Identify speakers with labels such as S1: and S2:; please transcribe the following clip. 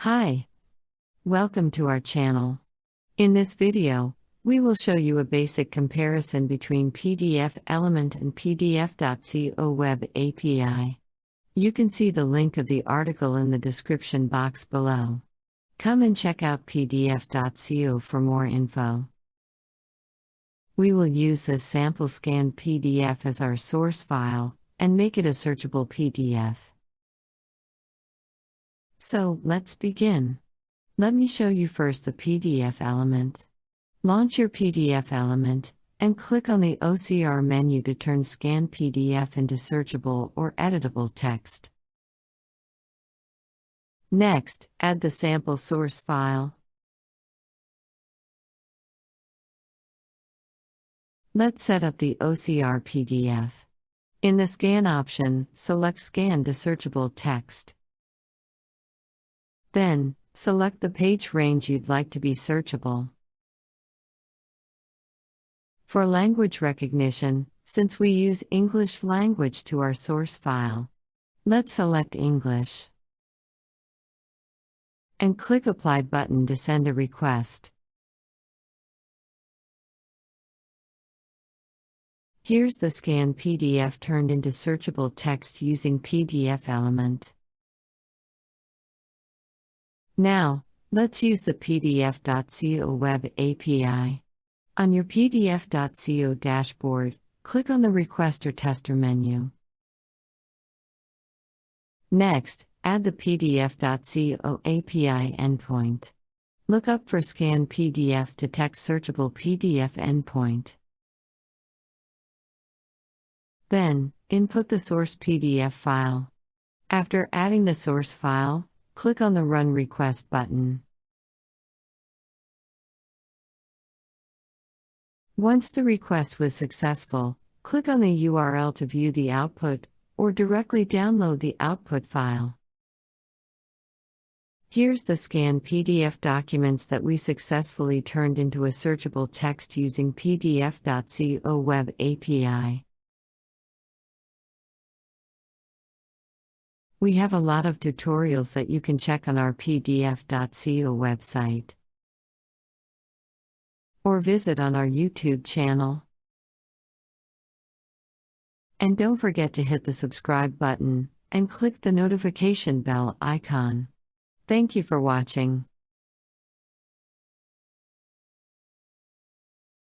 S1: Hi, welcome to our channel. In this video, we will show you a basic comparison between PDFElement and PDF.co Web API. You can see the link of the article in the description box below. Come and check out PDF.co for more info. We will use this sample scanned PDF as our source file and make it a searchable PDF. So, let's begin. Let me show you first the PDF element. Launch your PDF element, and click on the OCR menu to turn scanned PDF into searchable or editable text. Next, add the sample source file. Let's set up the OCR PDF. In the Scan option, select Scan to Searchable Text. Then, select the page range you'd like to be searchable. For language recognition, since we use English language to our source file, let's select English. And click Apply button to send a request. Here's the scanned PDF turned into searchable text using PDFElement. Now, let's use the PDF.co Web API. On your PDF.co dashboard, click on the Request or Tester menu. Next, add the PDF.co API endpoint. Look up for Scan PDF to Text Searchable PDF endpoint. Then, input the source PDF file. After adding the source file, click on the Run Request button. Once the request was successful, click on the URL to view the output, or directly download the output file. Here's the scanned PDF documents that we successfully turned into a searchable text using PDF.co Web API. We have a lot of tutorials that you can check on our PDF.co website. Or visit on our YouTube channel. And don't forget to hit the subscribe button, and click the notification bell icon. Thank you for watching.